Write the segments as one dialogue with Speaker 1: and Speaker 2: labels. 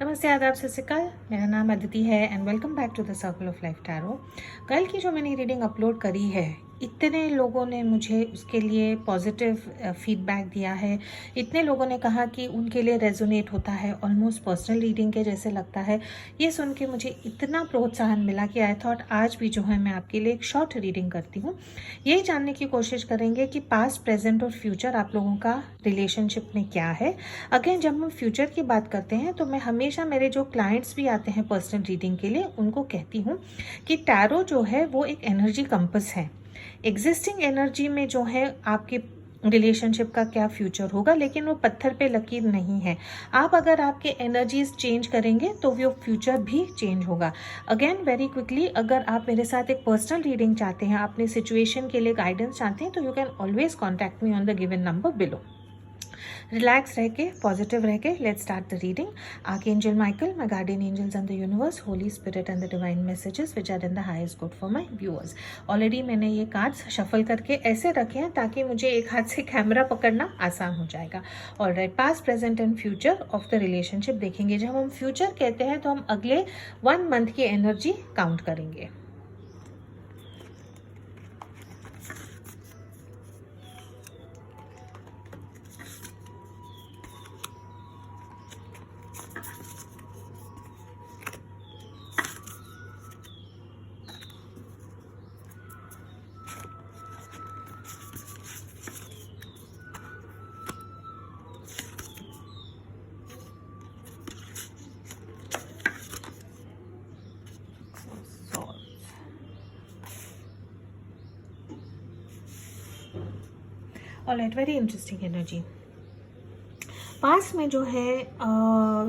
Speaker 1: नमस्ते, आदाब, सत श्री अकाल। मेरा नाम अदिति है and welcome back to the circle of life tarot. कल की जो मैंने रीडिंग अपलोड करी है, इतने लोगों ने मुझे उसके लिए पॉजिटिव फीडबैक दिया है। इतने लोगों ने कहा कि उनके लिए रेजोनेट होता है, ऑलमोस्ट पर्सनल रीडिंग के जैसे लगता है। ये सुन के मुझे इतना प्रोत्साहन मिला कि आई थॉट आज भी जो है मैं आपके लिए एक शॉर्ट रीडिंग करती हूँ। यही जानने की कोशिश करेंगे कि पास्ट, प्रेजेंट और फ्यूचर आप लोगों का रिलेशनशिप में क्या है। अगेन, जब हम फ्यूचर की बात करते हैं तो मैं हमेशा मेरे जो क्लाइंट्स भी आते हैं पर्सनल रीडिंग के लिए उनको कहती हूँ कि टैरो जो है वो एक एनर्जी कंपस है। एग्जिस्टिंग एनर्जी में जो है आपके रिलेशनशिप का क्या फ्यूचर होगा, लेकिन वो पत्थर पे लकीर नहीं है। आप अगर आपके एनर्जीज चेंज करेंगे तो वो फ्यूचर भी चेंज होगा। अगेन, वेरी क्विकली, अगर आप मेरे साथ एक पर्सनल रीडिंग चाहते हैं, अपने सिचुएशन के लिए गाइडेंस चाहते हैं, तो you can always contact me on the given number below. Relax रह के, पॉजिटिव रह के, let's start the reading. Archangel Michael, my guardian angels and the universe, holy spirit and the divine messages which are in the highest good for my viewers. Already मैंने ये cards shuffle करके ऐसे रखे हैं ताकि मुझे एक हाथ से कैमरा पकड़ना आसान हो जाएगा। Alright, past, present and future of the relationship देखेंगे। जब हम फ्यूचर कहते हैं तो हम अगले 1 मंथ की एनर्जी काउंट करेंगे। Alright, very interesting energy. Past में जो है,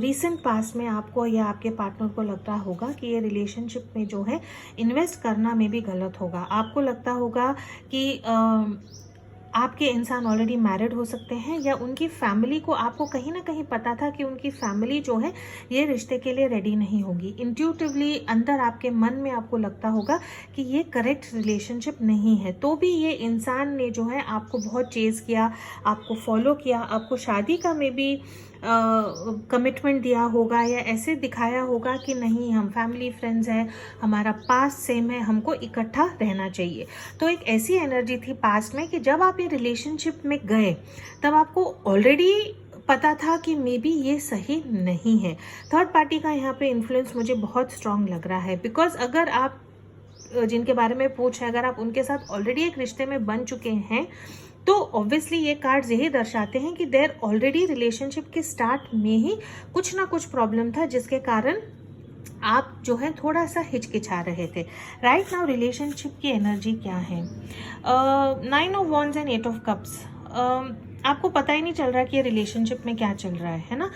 Speaker 1: रीसेंट पास्ट में आपको या आपके पार्टनर को लगता होगा कि ये रिलेशनशिप में जो है इन्वेस्ट करना में भी गलत होगा। आपको लगता होगा कि आपके इंसान ऑलरेडी मैरिड हो सकते हैं, या उनकी फैमिली को, आपको कहीं ना कहीं पता था कि उनकी फैमिली जो है ये रिश्ते के लिए रेडी नहीं होगी। इंट्यूटिवली अंदर आपके मन में आपको लगता होगा कि ये करेक्ट रिलेशनशिप नहीं है, तो भी ये इंसान ने जो है आपको बहुत चेज किया, आपको फॉलो किया, आपको शादी का में भी कमिटमेंट दिया होगा, या ऐसे दिखाया होगा कि नहीं, हम फैमिली फ्रेंड्स हैं, हमारा पास्ट सेम है, हमको इकट्ठा रहना चाहिए। तो एक ऐसी एनर्जी थी पास्ट में कि जब आप ये रिलेशनशिप में गए तब आपको ऑलरेडी पता था कि मे बी ये सही नहीं है। थर्ड पार्टी का यहाँ पे इन्फ्लुएंस मुझे बहुत स्ट्रांग लग रहा है, बिकॉज अगर आप जिनके बारे में पूछ है, अगर आप उनके साथ ऑलरेडी एक रिश्ते में बन चुके हैं तो ऑब्वियसली ये कार्ड्स यही दर्शाते हैं कि देयर ऑलरेडी रिलेशनशिप के स्टार्ट में ही कुछ ना कुछ प्रॉब्लम था, जिसके कारण आप जो है थोड़ा सा हिचकिचा रहे थे। राइट नाउ रिलेशनशिप की एनर्जी क्या है? 9 of wands and 8 of cups. आपको पता ही नहीं चल रहा कि ये रिलेशनशिप में क्या चल रहा है ना।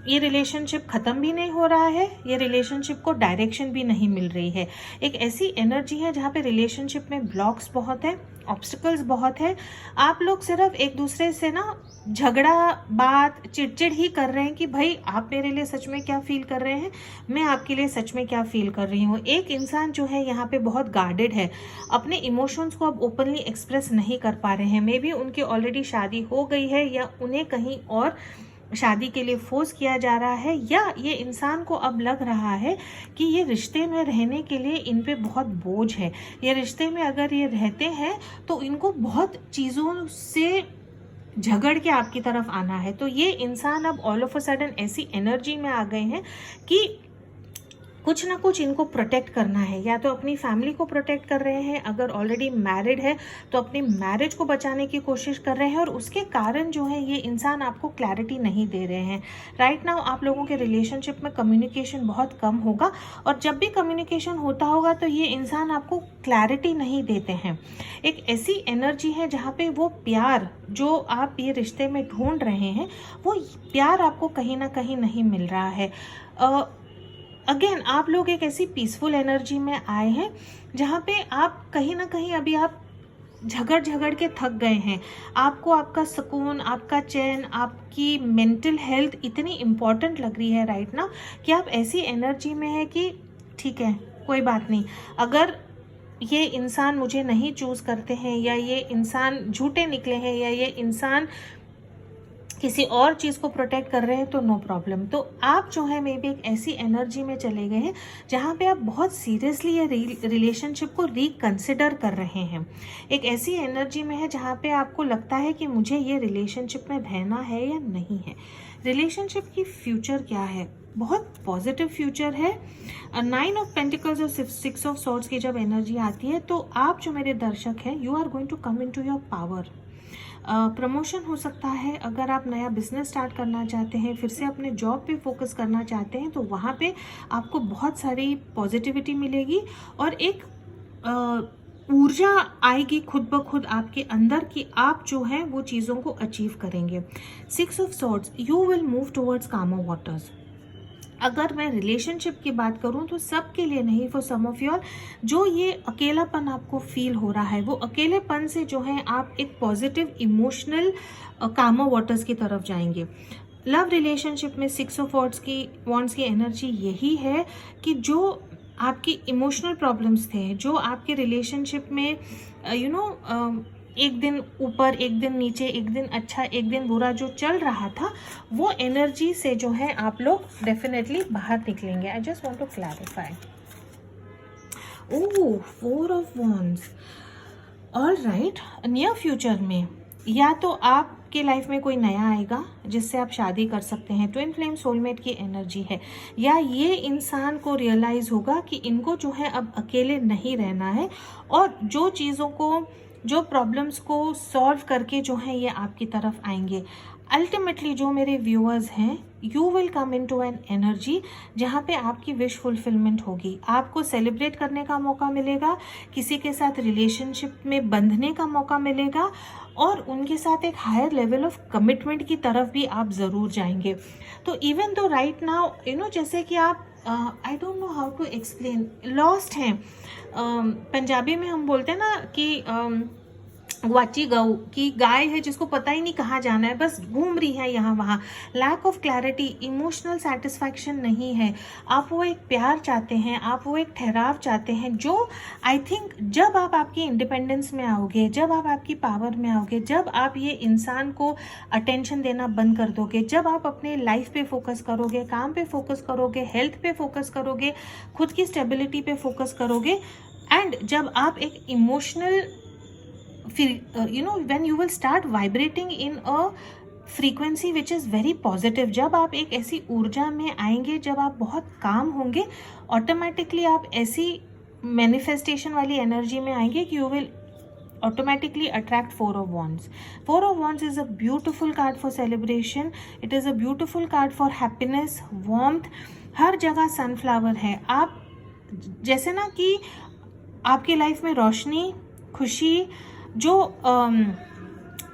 Speaker 1: ये रिलेशनशिप ख़त्म भी नहीं हो रहा है, ये रिलेशनशिप को डायरेक्शन भी नहीं मिल रही है। एक ऐसी एनर्जी है जहाँ पे रिलेशनशिप में ब्लॉक्स बहुत है, ऑब्स्टिकल्स बहुत है। आप लोग सिर्फ एक दूसरे से ना झगड़ा, बात, चिड़चिड़ ही कर रहे हैं कि भाई आप मेरे लिए सच में क्या फील कर रहे हैं, मैं आपके लिए सच में क्या फील कर रही हूँ। एक इंसान जो है यहाँ पे बहुत गार्डेड है, अपने इमोशंस को अब ओपनली एक्सप्रेस नहीं कर पा रहे हैं। मे बी उनकी ऑलरेडी शादी हो गई है, या उन्हें कहीं और शादी के लिए फोर्स किया जा रहा है, या ये इंसान को अब लग रहा है कि ये रिश्ते में रहने के लिए इन पे बहुत बोझ है। ये रिश्ते में अगर ये रहते हैं तो इनको बहुत चीज़ों से झगड़ के आपकी तरफ आना है। तो ये इंसान अब ऑल ऑफ अ सडन ऐसी एनर्जी में आ गए हैं कि कुछ ना कुछ इनको प्रोटेक्ट करना है, या तो अपनी फैमिली को प्रोटेक्ट कर रहे हैं, अगर ऑलरेडी मैरिड है तो अपनी मैरिज को बचाने की कोशिश कर रहे हैं, और उसके कारण जो है ये इंसान आपको क्लैरिटी नहीं दे रहे हैं। राइट नाउ आप लोगों के रिलेशनशिप में कम्युनिकेशन बहुत कम होगा, और जब भी कम्युनिकेशन होता होगा तो ये इंसान आपको क्लैरिटी नहीं देते हैं। एक ऐसी एनर्जी है जहाँ पे वो प्यार जो आप ये रिश्ते में ढूंढ रहे हैं, वो प्यार आपको कहीं ना कहीं नहीं मिल रहा है। अगेन, आप लोग एक ऐसी पीसफुल एनर्जी में आए हैं जहाँ पे आप कहीं ना कहीं अभी आप झगड़ के थक गए हैं। आपको आपका सुकून, आपका चैन, आपकी मेंटल हेल्थ इतनी इम्पॉर्टेंट लग रही है राइट ना, कि आप ऐसी एनर्जी में है कि ठीक है, कोई बात नहीं, अगर ये इंसान मुझे नहीं चूज़ करते हैं, या ये इंसान झूठे निकले हैं, या ये इंसान किसी और चीज़ को प्रोटेक्ट कर रहे हैं तो नो प्रॉब्लम। तो आप जो है मे बी एक ऐसी एनर्जी में चले गए हैं जहाँ पे आप बहुत सीरियसली ये रिलेशनशिप को रिकंसिडर कर रहे हैं। एक ऐसी एनर्जी में है जहाँ पे आपको लगता है कि मुझे ये रिलेशनशिप में रहना है या नहीं है। रिलेशनशिप की फ्यूचर क्या है? बहुत पॉजिटिव फ्यूचर है। 9 ऑफ पेंटिकल्स और 6 ऑफ सॉर्ड्स की जब एनर्जी आती है तो आप जो मेरे दर्शक हैं, you are going to come into your power. Promotion हो सकता है। अगर आप नया बिजनेस स्टार्ट करना चाहते हैं, फिर से अपने जॉब पे फोकस करना चाहते हैं, तो वहाँ पे आपको बहुत सारी पॉजिटिविटी मिलेगी और एक ऊर्जा आएगी खुद ब खुद आपके अंदर कि आप जो है वो चीज़ों को अचीव करेंगे। 6 of swords, you will move towards कामर वाटर्स। अगर मैं रिलेशनशिप की बात करूं तो सबके लिए नहीं, फॉर सम ऑफ योर जो ये अकेलापन आपको फील हो रहा है, वो अकेलेपन से जो है आप एक पॉजिटिव इमोशनल कामर वाटर्स की तरफ जाएंगे। लव रिलेशनशिप में 6 ऑफ वॉन्ड्स की एनर्जी यही है कि जो आपकी इमोशनल प्रॉब्लम्स थे, जो आपके रिलेशनशिप में एक दिन ऊपर, एक दिन नीचे, एक दिन अच्छा, एक दिन बुरा जो चल रहा था, वो एनर्जी से जो है आप लोग डेफिनेटली बाहर निकलेंगे। I just want to clarify. Oh, 4 of wands. All right, near future में या तो आपके लाइफ में कोई नया आएगा जिससे आप शादी कर सकते हैं, ट्विन फ्लेम सोलमेट की एनर्जी है, या ये इंसान को रियलाइज होगा कि इनको जो है अब अकेले नहीं रहना है और जो चीज़ों को, जो प्रॉब्लम्स को सॉल्व करके जो है ये आपकी तरफ आएंगे। अल्टीमेटली जो मेरे व्यूअर्स हैं, you will come into an energy जहाँ पे आपकी विश फुलफिलमेंट होगी। आपको सेलिब्रेट करने का मौका मिलेगा, किसी के साथ रिलेशनशिप में बंधने का मौका मिलेगा और उनके साथ एक हायर लेवल ऑफ कमिटमेंट की तरफ भी आप ज़रूर जाएंगे। तो इवन दो राइट नाउ जैसे कि आप I don't know how to explain, lost हैं। पंजाबी में हम बोलते हैं ना कि वाची गऊ की गाय है जिसको पता ही नहीं कहाँ जाना है, बस घूम रही है यहाँ वहाँ। Lack of clarity, emotional satisfaction नहीं है। आप वो एक प्यार चाहते हैं, आप वो एक ठहराव चाहते हैं जो आई थिंक जब आप आपकी इंडिपेंडेंस में आओगे, जब आप आपकी पावर में आओगे, जब आप ये इंसान को अटेंशन देना बंद कर दोगे, जब आप अपने लाइफ पे फोकस करोगे, काम पे फोकस करोगे, हेल्थ पे फोकस करोगे, खुद की स्टेबिलिटी पे फोकस करोगे, एंड जब आप एक emotional when you will start vibrating in a frequency which is very positive, जब आप एक ऐसी ऊर्जा में आएंगे, जब आप बहुत काम होंगे, ऑटोमेटिकली आप ऐसी मैनिफेस्टेशन वाली एनर्जी में आएंगे कि you will automatically attract 4 of wands. 4 of wands is a beautiful card for celebration. It is a beautiful card for happiness, warmth. हर जगह सनफ्लावर है। आप जैसे ना कि आपकी लाइफ में रोशनी, खुशी, जो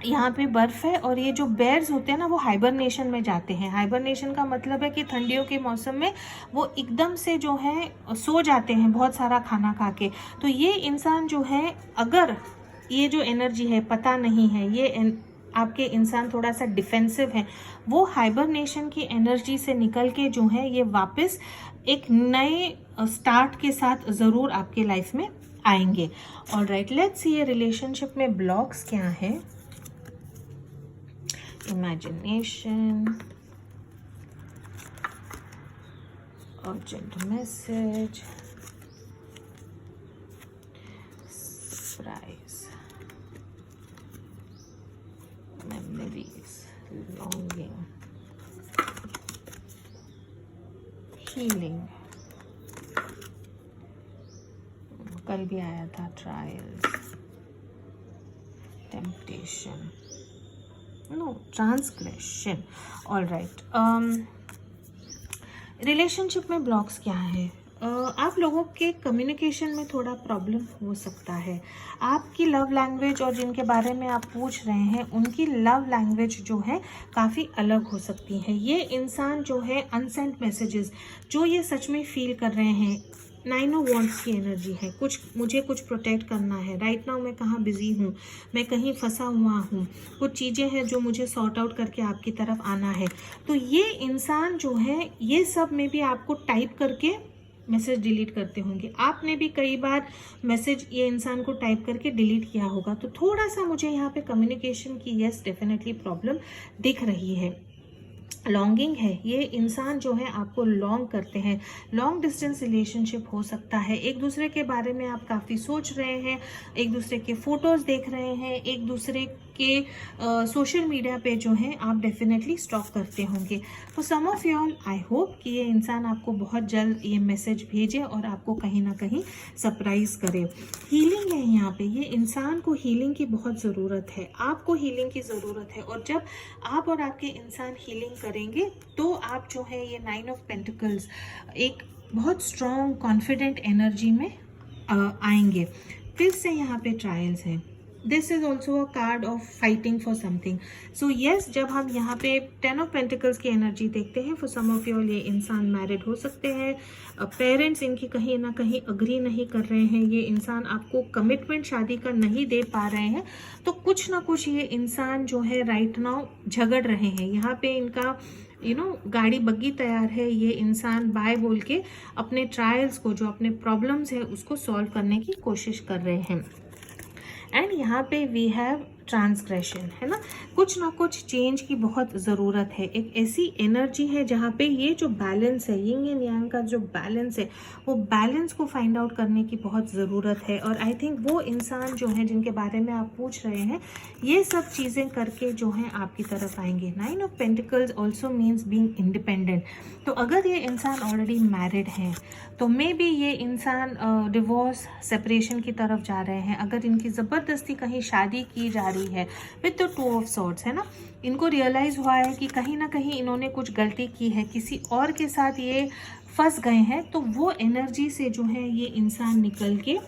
Speaker 1: यहाँ पे बर्फ़ है और ये जो बेयर्स होते हैं ना, वो हाइबरनेशन में जाते हैं। हाइबरनेशन का मतलब है कि ठंडियों के मौसम में वो एकदम से जो है सो जाते हैं बहुत सारा खाना खा के। तो ये इंसान जो है, अगर ये जो एनर्जी है, पता नहीं है, ये आपके इंसान थोड़ा सा डिफेंसिव है, वो हाइबरनेशन की एनर्जी से निकल के जो है ये वापस एक नए स्टार्ट के साथ ज़रूर आपके लाइफ में आएंगे। ऑल राइट, लेट्स सी ये रिलेशनशिप में ब्लॉक्स क्या है। Imagination, urgent message, surprise, memories, longing, healing, कल भी आया था trials, temptation, no, transgression. All right, relationship में ब्लॉक्स क्या है? आप लोगों के कम्युनिकेशन में थोड़ा प्रॉब्लम हो सकता है। आपकी लव लैंग्वेज और जिनके बारे में आप पूछ रहे हैं, उनकी लव लैंग्वेज जो है काफ़ी अलग हो सकती है। ये इंसान जो है अनसेंट मैसेजेस जो ये सच में फील कर रहे हैं, 9 ऑफ वॉन्ड्स की एनर्जी है, मुझे कुछ प्रोटेक्ट करना है, राइट नाउ मैं कहाँ बिजी हूँ, मैं कहीं फंसा हुआ हूँ, कुछ चीज़ें हैं जो मुझे सॉर्ट आउट करके आपकी तरफ आना है। तो ये इंसान जो है ये सब में भी आपको टाइप करके मैसेज डिलीट करते होंगे, आपने भी कई बार मैसेज ये इंसान को टाइप करके डिलीट किया होगा। तो थोड़ा सा मुझे यहाँ पे कम्युनिकेशन की यस डेफिनेटली प्रॉब्लम दिख रही है। लॉन्गिंग है, ये इंसान जो है आपको लॉन्ग करते हैं, लॉन्ग डिस्टेंस रिलेशनशिप हो सकता है, एक दूसरे के बारे में आप काफ़ी सोच रहे हैं, एक दूसरे के फोटोज़ देख रहे हैं, एक दूसरे के सोशल मीडिया पे जो है आप डेफिनेटली स्टॉक करते होंगे। तो some of you all, I hope कि ये इंसान आपको बहुत जल्द ये मैसेज भेजे और आपको कहीं ना कहीं सरप्राइज करे। हीलिंग है यहाँ पे, ये इंसान को हीलिंग की बहुत ज़रूरत है, आपको हीलिंग की ज़रूरत है, और जब आप और आपके इंसान हीलिंग करेंगे तो आप जो है ये 9 ऑफ पेंटिकल्स एक बहुत स्ट्रॉन्ग कॉन्फिडेंट एनर्जी में आएंगे। फिर से यहाँ पे ट्रायल्स है, this is also a card of fighting for something. So yes, जब हम यहाँ पे 10 ऑफ पेंटिकल्स की एनर्जी देखते हैं, फॉर सम ऑफ यू ये इंसान मैरिड हो सकते हैं, पेरेंट्स इनकी कहीं ना कहीं अग्री नहीं कर रहे हैं, ये इंसान आपको कमिटमेंट शादी का नहीं दे पा रहे हैं, तो कुछ ना कुछ ये इंसान जो है राइट नाउ झगड़ रहे हैं। यहाँ पे इनका गाड़ी बग्गी तैयार है, ये इंसान बाय बोल के अपने ट्रायल्स को, जो अपने प्रॉब्लम्स है उसको सॉल्व करने की कोशिश कर रहे हैं। एंड यहाँ पे वी हैव ट्रांसग्रेशन, है ना, कुछ ना कुछ चेंज की बहुत ज़रूरत है। एक ऐसी एनर्जी है जहाँ पे ये जो बैलेंस है, यिंग एंड यांग का जो बैलेंस है, वो बैलेंस को फाइंड आउट करने की बहुत ज़रूरत है। और आई थिंक वो इंसान जो है जिनके बारे में आप पूछ रहे हैं, ये सब चीज़ें करके जो हैं आपकी तरफ आएंगे। 9 of pentacles also means being independent. तो अगर ये इंसान ऑलरेडी मैरिड हैं तो मे बी ये इंसान डिवोर्स सेपरेशन की तरफ जा रहे हैं। अगर इनकी ज़बरदस्ती कहीं शादी की जा रही है विद द 2 ऑफ सॉर्ड्स, है ना, इनको रियलाइज़ हुआ है कि कहीं ना कहीं इन्होंने कुछ गलती की है, किसी और के साथ ये फंस गए हैं, तो वो एनर्जी से जो है ये इंसान निकल के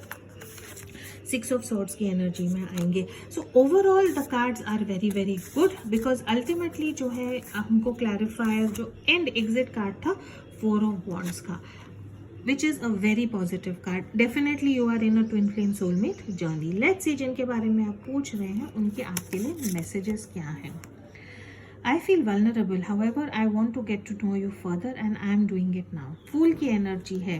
Speaker 1: 6 ऑफ सॉर्ड्स की एनर्जी में आएंगे। So overall the cards are very very good, because ultimately जो है हमको क्लैरिफायर जो एंड एग्जिट कार्ड था 4 ऑफ वॉन्ड्स का, which is a very positive card. Definitely you are in a twin flame soulmate journey. Let's see जिनके बारे में आप पूछ रहे हैं उनके आपके लिए मैसेजेस क्या हैं। I feel vulnerable, however I want to get to know you further and I am doing it now. फूल की एनर्जी है,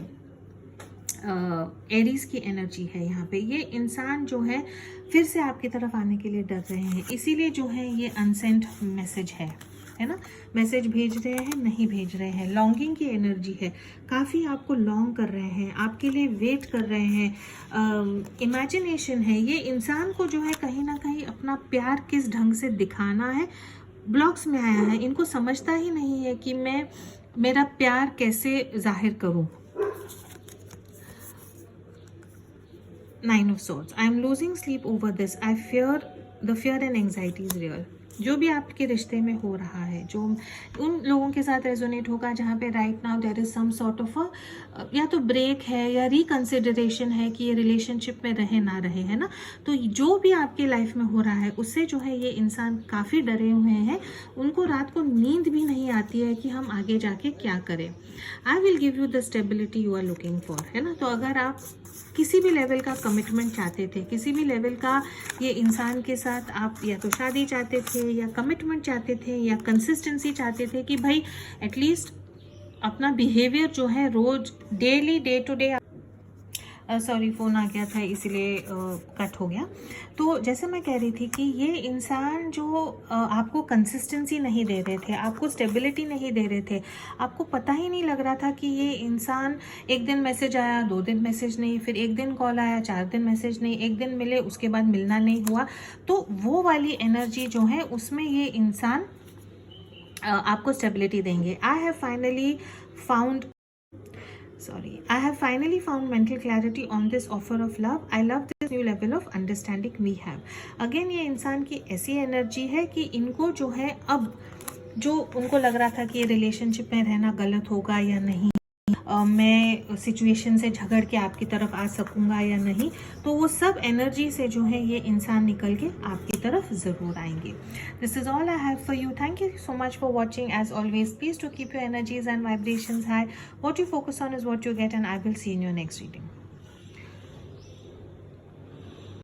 Speaker 1: एरीज की एनर्जी है। यहाँ पे ये इंसान जो है फिर से आपकी तरफ आने के लिए डर रहे हैं, इसीलिए जो है ये अनसेंट मैसेज है ना, मैसेज भेज रहे हैं, नहीं भेज रहे हैं। लॉन्गिंग की एनर्जी है, काफ़ी आपको लॉन्ग कर रहे हैं, आपके लिए वेट कर रहे हैं। इमेजिनेशन है, ये इंसान को जो है कहीं ना कहीं अपना प्यार किस ढंग से दिखाना है, ब्लॉक्स में आया है, इनको समझता ही नहीं है कि मैं मेरा प्यार कैसे जाहिर करूं। 9 of swords. I am losing sleep over this. I fear, the fear and anxiety is real. जो भी आपके रिश्ते में हो रहा है, जो उन लोगों के साथ रेजोनेट होगा जहाँ पे right now there is some sort of या तो ब्रेक है या रिकंसिडरेशन है कि ये रिलेशनशिप में रहे ना रहे, है ना, तो जो भी आपके लाइफ में हो रहा है उससे जो है ये इंसान काफ़ी डरे हुए हैं, उनको रात को नींद भी नहीं आती है कि हम आगे जाके क्या करें। I will give you the stability you are looking for, है ना, तो अगर आप किसी भी लेवल का कमिटमेंट चाहते थे, किसी भी लेवल का ये इंसान के साथ आप या तो शादी चाहते थे या कमिटमेंट चाहते थे या कंसिस्टेंसी चाहते थे कि भाई एटलीस्ट अपना बिहेवियर जो है रोज daily day to day, sorry phone आ गया था इसीलिए कट हो गया। तो जैसे मैं कह रही थी कि ये इंसान जो आपको कंसिस्टेंसी नहीं दे रहे थे, आपको स्टेबिलिटी नहीं दे रहे थे, आपको पता ही नहीं लग रहा था कि ये इंसान एक दिन मैसेज आया, 2 दिन मैसेज नहीं, फिर 1 दिन कॉल आया, 4 दिन मैसेज नहीं, 1 दिन मिले उसके बाद मिलना नहीं हुआ, तो वो वाली एनर्जी जो है उसमें ये इंसान आपको स्टेबिलिटी देंगे। I have finally found mental clarity on this offer of love. I love this new level of understanding we have. Again ये इंसान की ऐसी एनर्जी है कि इनको जो है अब जो उनको लग रहा था कि ये रिलेशनशिप में रहना गलत होगा या नहीं, मैं सिचुएशन से झगड़ के आपकी तरफ आ सकूंगा या नहीं, तो वो सब एनर्जी से जो है ये इंसान निकल के आपकी तरफ ज़रूर आएंगे। This is all I have for you. Thank you so much for watching. As always please to keep your energies and vibrations high. What you focus on is what you get, and I will see you in your next reading.